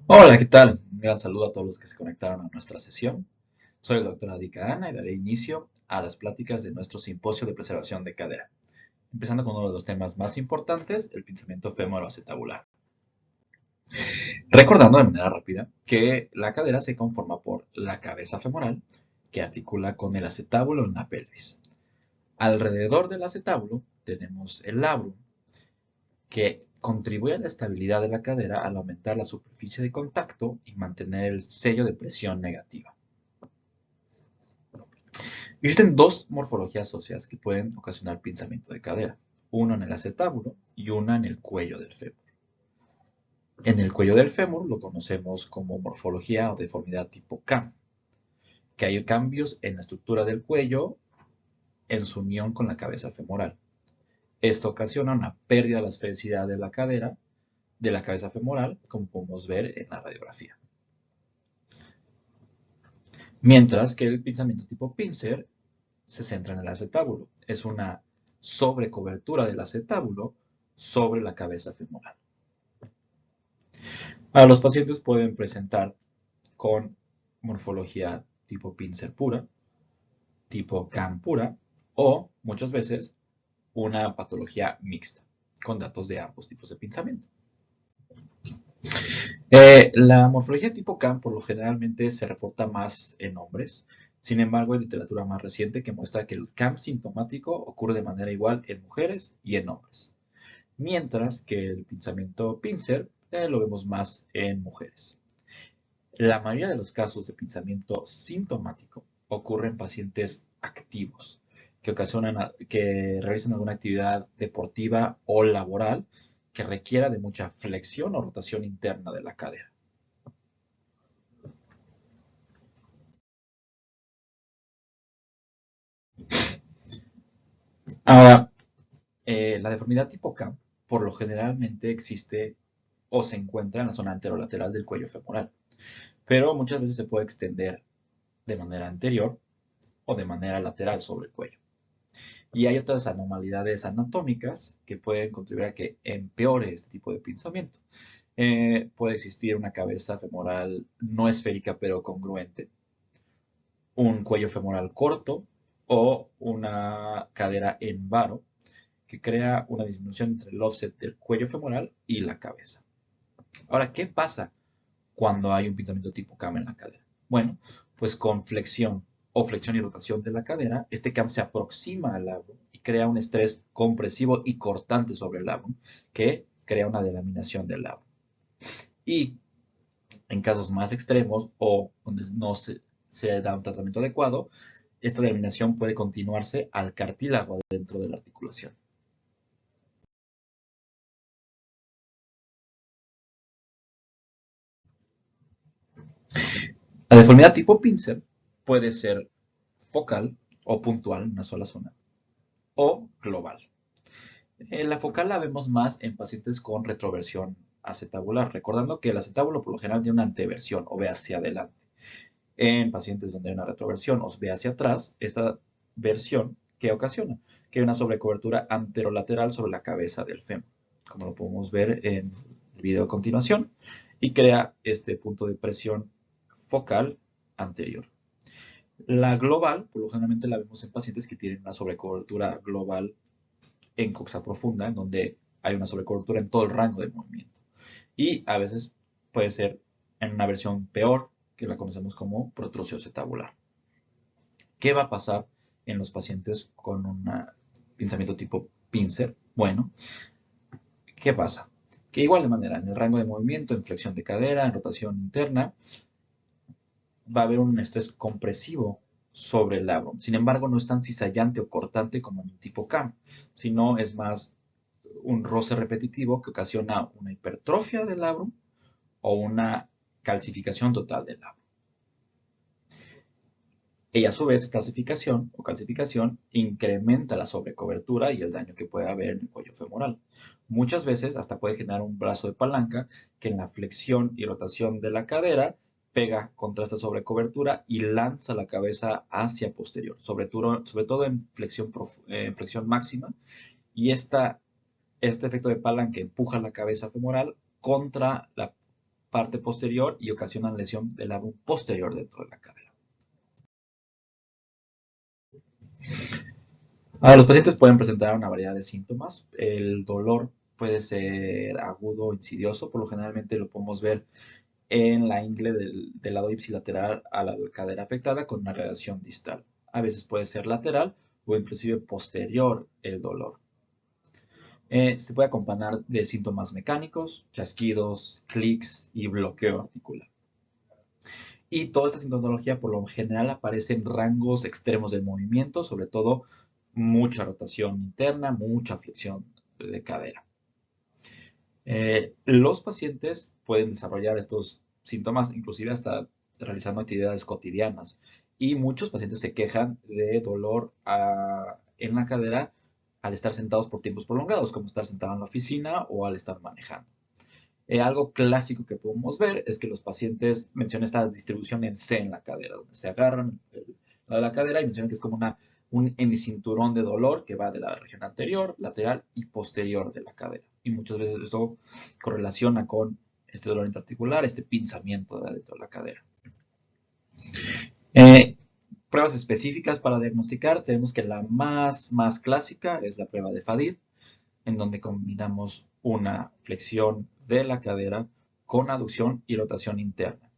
Hola, ¿qué tal? Un gran saludo a todos los que se conectaron a nuestra sesión. Soy el doctor Adika Ana y daré inicio a las pláticas de nuestro simposio de preservación de cadera, empezando con uno de los temas más importantes, el pinzamiento femoroacetabular. Recordando de manera rápida que la cadera se conforma por la cabeza femoral, que articula con el acetábulo en la pelvis. Alrededor del acetábulo tenemos el labrum, que contribuye a la estabilidad de la cadera al aumentar la superficie de contacto y mantener el sello de presión negativa. Existen dos morfologías óseas que pueden ocasionar pinzamiento de cadera, una en el acetábulo y una en el cuello del fémur. En el cuello del fémur lo conocemos como morfología o deformidad tipo CAM, que hay cambios en la estructura del cuello en su unión con la cabeza femoral. Esto ocasiona una pérdida de la esfericidad de la cadera, de la cabeza femoral, como podemos ver en la radiografía. Mientras que el pinzamiento tipo pincer se centra en el acetábulo. Es una sobrecobertura del acetábulo sobre la cabeza femoral. Ahora, los pacientes pueden presentar con morfología tipo pincer pura, tipo CAM pura, o muchas veces una patología mixta, con datos de ambos tipos de pinzamiento. La morfología tipo CAM por lo generalmente se reporta más en hombres. Sin embargo, hay literatura más reciente que muestra que el CAM sintomático ocurre de manera igual en mujeres y en hombres. Mientras que el pinzamiento pincer lo vemos más en mujeres. La mayoría de los casos de pinzamiento sintomático ocurre en pacientes activos que realizan alguna actividad deportiva o laboral que requiera de mucha flexión o rotación interna de la cadera. Ahora, la deformidad tipo CAM por lo generalmente existe o se encuentra en la zona anterolateral del cuello femoral, pero muchas veces se puede extender de manera anterior o de manera lateral sobre el cuello. Y hay otras anormalidades anatómicas que pueden contribuir a que empeore este tipo de pinzamiento. Puede existir una cabeza femoral no esférica pero congruente, un cuello femoral corto o una cadera en varo que crea una disminución entre el offset del cuello femoral y la cabeza. Ahora, ¿qué pasa cuando hay un pinzamiento tipo CAM en la cadera? Bueno, pues con flexión o flexión y rotación de la cadera, este CAM se aproxima al labrum y crea un estrés compresivo y cortante sobre el labrum que crea una delaminación del labrum. Y en casos más extremos o donde no se da un tratamiento adecuado, esta delaminación puede continuarse al cartílago dentro de la articulación. La deformidad tipo pincer puede ser focal o puntual en una sola zona o global. La focal la vemos más en pacientes con retroversión acetabular, recordando que el acetábulo por lo general tiene una anteversión o ve hacia adelante. En pacientes donde hay una retroversión o ve hacia atrás, esta versión que ocasiona que hay una sobrecobertura anterolateral sobre la cabeza del fémur, como lo podemos ver en el video a continuación, y crea este punto de presión focal anterior. La global, por lo generalmente la vemos en pacientes que tienen una sobrecobertura global en coxa profunda, en donde hay una sobrecobertura en todo el rango de movimiento. Y a veces puede ser en una versión peor, que la conocemos como protrusión acetabular. ¿Qué va a pasar en los pacientes con un pinzamiento tipo pincer? Bueno, ¿qué pasa? Que igual de manera, en el rango de movimiento, en flexión de cadera, en rotación interna, va a haber un estrés compresivo sobre el labrum. Sin embargo, no es tan cizallante o cortante como en un tipo CAM, sino es más un roce repetitivo que ocasiona una hipertrofia del labrum o una calcificación total del labrum. Y a su vez, esta calcificación o calcificación incrementa la sobrecobertura y el daño que puede haber en el cuello femoral. Muchas veces hasta puede generar un brazo de palanca que en la flexión y rotación de la cadera pega contra esta sobrecobertura y lanza la cabeza hacia posterior, sobre todo en flexión máxima. Y este efecto de palanca empuja la cabeza femoral contra la parte posterior y ocasionan lesión del labrum posterior dentro de la cadera. Ahora, los pacientes pueden presentar una variedad de síntomas. El dolor puede ser agudo o insidioso, por lo generalmente lo podemos ver en la ingle del lado ipsilateral a la cadera afectada con una radiación distal. A veces puede ser lateral o inclusive posterior el dolor. Se puede acompañar de síntomas mecánicos, chasquidos, clics y bloqueo articular. Y toda esta sintomatología por lo general aparece en rangos extremos del movimiento, sobre todo mucha rotación interna, mucha flexión de cadera. Los pacientes pueden desarrollar estos síntomas inclusive hasta realizando actividades cotidianas y muchos pacientes se quejan de dolor en la cadera al estar sentados por tiempos prolongados, como estar sentado en la oficina o al estar manejando. Algo clásico que podemos ver es que los pacientes mencionan esta distribución en C en la cadera, donde se agarran el lado de la cadera y mencionan que es como un hemicinturón de dolor que va de la región anterior, lateral y posterior de la cadera. Y muchas veces esto correlaciona con este dolor intraarticular, este pinzamiento dentro de la cadera. Pruebas específicas para diagnosticar, tenemos que la más clásica es la prueba de Fadid, en donde combinamos una flexión de la cadera con aducción y rotación interna.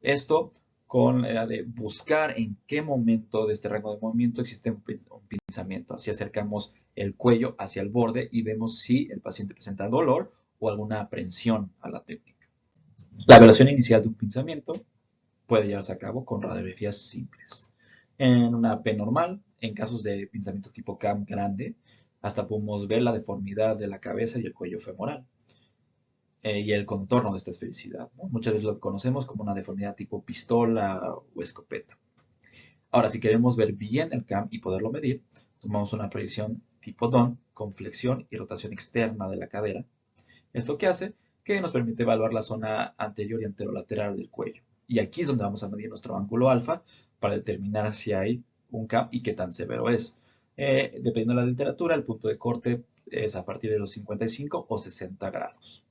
Esto con la idea de buscar en qué momento de este rango de movimiento existe un pinzamiento. Así acercamos el cuello hacia el borde y vemos si el paciente presenta dolor o alguna aprensión a la técnica. La evaluación inicial de un pinzamiento puede llevarse a cabo con radiografías simples. En una P normal, en casos de pinzamiento tipo CAM grande, hasta podemos ver la deformidad de la cabeza y el cuello femoral y el contorno de esta esfericidad, ¿no? Muchas veces lo conocemos como una deformidad tipo pistola o escopeta. Ahora, si queremos ver bien el CAM y poderlo medir, tomamos una proyección tipo DON con flexión y rotación externa de la cadera. ¿Esto qué hace? Que nos permite evaluar la zona anterior y anterolateral del cuello. Y aquí es donde vamos a medir nuestro ángulo alfa para determinar si hay un CAM y qué tan severo es. Dependiendo de la literatura, el punto de corte es a partir de los 55 o 60 grados.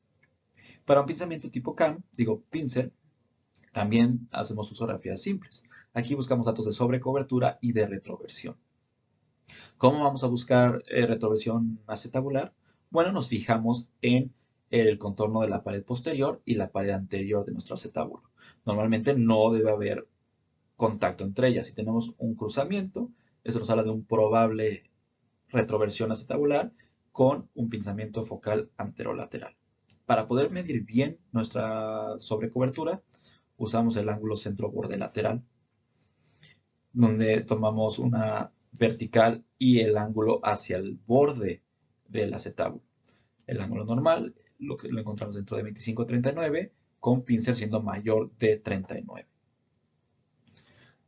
Para un pinzamiento tipo CAM, pincer, también hacemos uso de radiografías simples. Aquí buscamos datos de sobrecobertura y de retroversión. ¿Cómo vamos a buscar retroversión acetabular? Bueno, nos fijamos en el contorno de la pared posterior y la pared anterior de nuestro acetábulo. Normalmente no debe haber contacto entre ellas. Si tenemos un cruzamiento, eso nos habla de un probable retroversión acetabular con un pinzamiento focal anterolateral. Para poder medir bien nuestra sobrecobertura, usamos el ángulo centro-borde lateral, donde tomamos una vertical y el ángulo hacia el borde del acetábulo. El ángulo normal lo encontramos dentro de 25-39, con pincer siendo mayor de 39.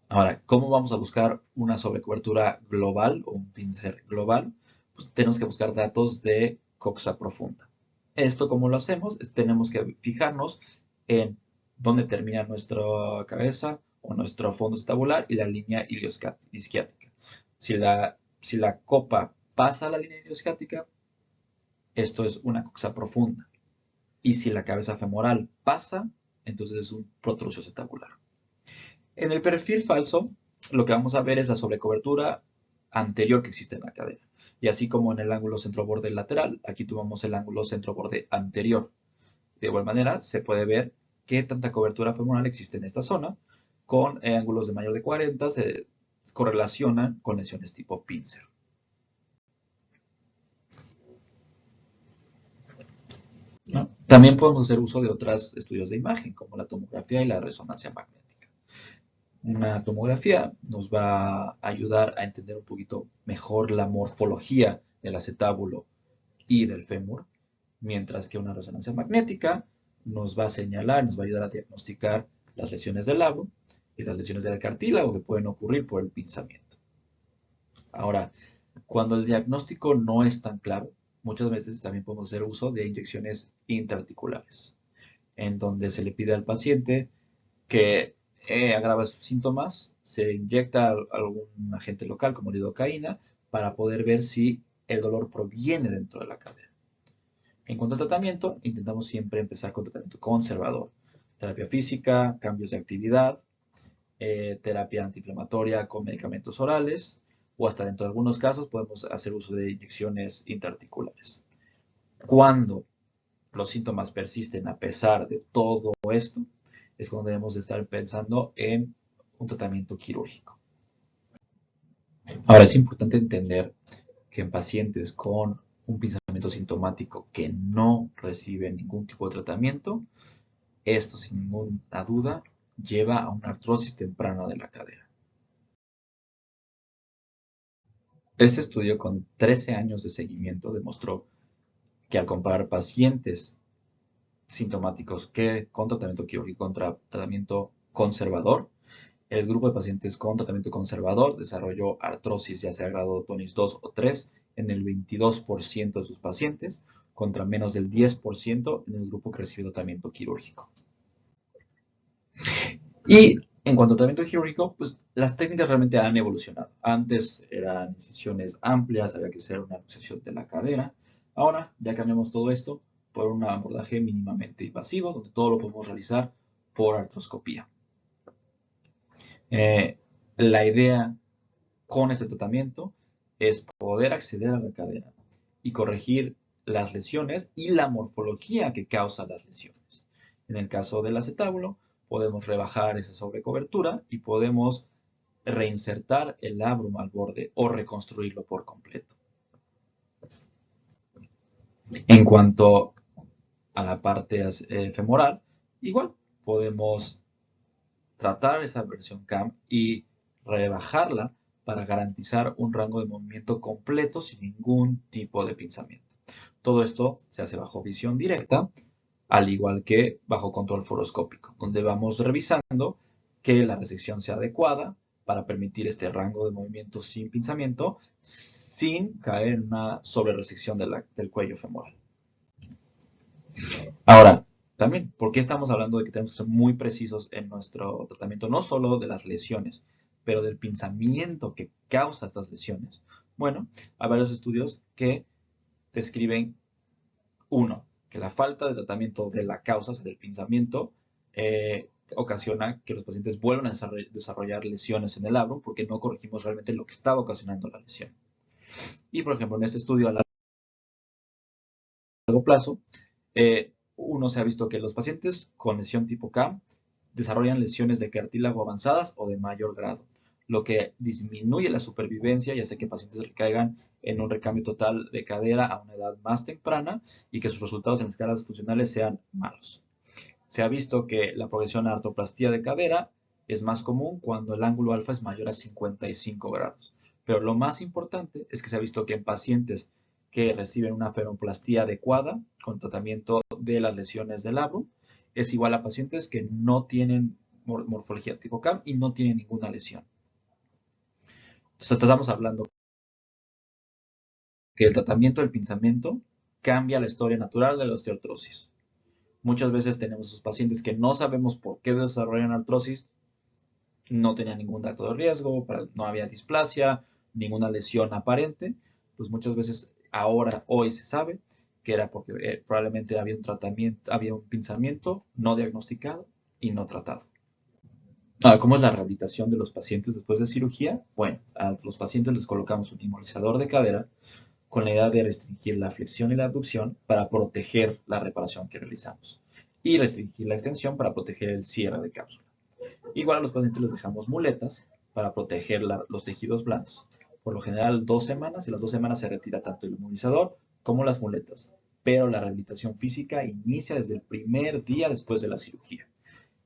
Ahora, ¿cómo vamos a buscar una sobrecobertura global o un pincer global? Pues tenemos que buscar datos de coxa profunda. Esto, ¿cómo lo hacemos? Tenemos que fijarnos en dónde termina nuestra cabeza o nuestro fondo acetabular y la línea iliosquiática. Si la copa pasa la línea iliosquiática, esto es una coxa profunda. Y si la cabeza femoral pasa, entonces es un protrusio acetabular. En el perfil falso, lo que vamos a ver es la sobrecobertura anterior que existe en la cadera. Y así como en el ángulo centro-borde lateral, aquí tomamos el ángulo centro-borde anterior. De igual manera, se puede ver qué tanta cobertura femoral existe en esta zona. Con ángulos de mayor de 40 se correlacionan con lesiones tipo pincer. ¿No? También podemos hacer uso de otros estudios de imagen, como la tomografía y la resonancia magnética. Una tomografía nos va a ayudar a entender un poquito mejor la morfología del acetábulo y del fémur, mientras que una resonancia magnética nos va a señalar, nos va a ayudar a diagnosticar las lesiones del labro y las lesiones del cartílago que pueden ocurrir por el pinzamiento. Ahora, cuando el diagnóstico no es tan claro, muchas veces también podemos hacer uso de inyecciones intraarticulares, en donde se le pide al paciente que agrava sus síntomas, se inyecta algún agente local como lidocaína para poder ver si el dolor proviene dentro de la cadera. En cuanto al tratamiento, intentamos siempre empezar con tratamiento conservador. terapia física, cambios de actividad, terapia antiinflamatoria con medicamentos orales, o hasta dentro de algunos casos podemos hacer uso de inyecciones intraarticulares. Cuando los síntomas persisten a pesar de todo esto, es cuando debemos de estar pensando en un tratamiento quirúrgico. Ahora, es importante entender que en pacientes con un pinzamiento sintomático que no reciben ningún tipo de tratamiento, esto sin ninguna duda lleva a una artrosis temprana de la cadera. Este estudio con 13 años de seguimiento demostró que al comparar pacientes sintomáticos que con tratamiento quirúrgico contra tratamiento conservador, el grupo de pacientes con tratamiento conservador desarrolló artrosis, ya sea grado Tonis 2 o 3, en el 22% de sus pacientes, contra menos del 10% en el grupo que recibió tratamiento quirúrgico. Y en cuanto a tratamiento quirúrgico, pues las técnicas realmente han evolucionado. Antes eran incisiones amplias, había que hacer una luxación de la cadera. Ahora ya cambiamos todo esto por un abordaje mínimamente invasivo, donde todo lo podemos realizar por artroscopía. La idea con este tratamiento es poder acceder a la cadera y corregir las lesiones y la morfología que causa las lesiones. En el caso del acetábulo, podemos rebajar esa sobrecobertura y podemos reinsertar el labrum al borde o reconstruirlo por completo. En cuanto a la parte femoral, igual podemos tratar esa versión CAM y rebajarla para garantizar un rango de movimiento completo sin ningún tipo de pinzamiento. Todo esto se hace bajo visión directa, al igual que bajo control fluoroscópico, donde vamos revisando que la resección sea adecuada para permitir este rango de movimiento sin pinzamiento, sin caer en una sobreresección del cuello femoral. Ahora, también, ¿por qué estamos hablando de que tenemos que ser muy precisos en nuestro tratamiento? No solo de las lesiones, pero del pinzamiento que causa estas lesiones. Bueno, hay varios estudios que describen, uno, que la falta de tratamiento de la causa, o sea, del pinzamiento, ocasiona que los pacientes vuelvan a desarrollar lesiones en el labrum porque no corregimos realmente lo que estaba ocasionando la lesión. Y, por ejemplo, en este estudio a largo plazo, uno se ha visto que los pacientes con lesión tipo CAM desarrollan lesiones de cartílago avanzadas o de mayor grado, lo que disminuye la supervivencia y hace que pacientes recaigan en un recambio total de cadera a una edad más temprana y que sus resultados en escalas funcionales sean malos. Se ha visto que la progresión a artroplastía de cadera es más común cuando el ángulo alfa es mayor a 55 grados. Pero lo más importante es que se ha visto que en pacientes que reciben una femoplastía adecuada con tratamiento de las lesiones del labrum es igual a pacientes que no tienen morfología tipo CAM y no tienen ninguna lesión. Entonces estamos hablando que el tratamiento del pinzamiento cambia la historia natural de la osteoartrosis. Muchas veces tenemos esos pacientes que no sabemos por qué desarrollan artrosis, no tenían ningún dato de riesgo, no había displasia, ninguna lesión aparente, pues muchas veces hoy se sabe que era porque probablemente había un tratamiento, había un pinzamiento no diagnosticado y no tratado. ¿Cómo es la rehabilitación de los pacientes después de cirugía? Bueno, a los pacientes les colocamos un inmovilizador de cadera con la idea de restringir la flexión y la abducción para proteger la reparación que realizamos y restringir la extensión para proteger el cierre de cápsula. Igual a los pacientes les dejamos muletas para proteger los tejidos blandos. Por lo general 2 semanas y las 2 semanas se retira tanto el inmunizador como las muletas. Pero la rehabilitación física inicia desde el primer día después de la cirugía.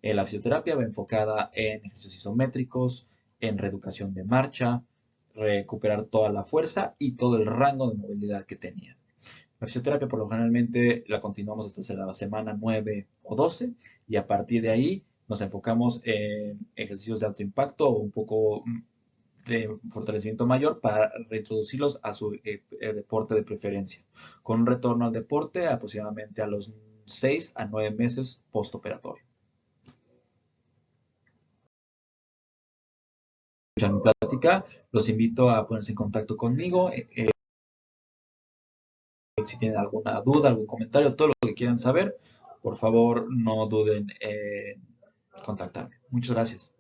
La fisioterapia va enfocada en ejercicios isométricos, en reeducación de marcha, recuperar toda la fuerza y todo el rango de movilidad que tenía. La fisioterapia por lo generalmente la continuamos hasta la semana 9 o 12 y a partir de ahí nos enfocamos en ejercicios de alto impacto o un poco de fortalecimiento mayor para reintroducirlos a su deporte de preferencia, con un retorno al deporte aproximadamente a los 6 a 9 meses postoperatorio. Mi plática, los invito a ponerse en contacto conmigo. Si tienen alguna duda, algún comentario, todo lo que quieran saber, por favor no duden en contactarme. Muchas gracias.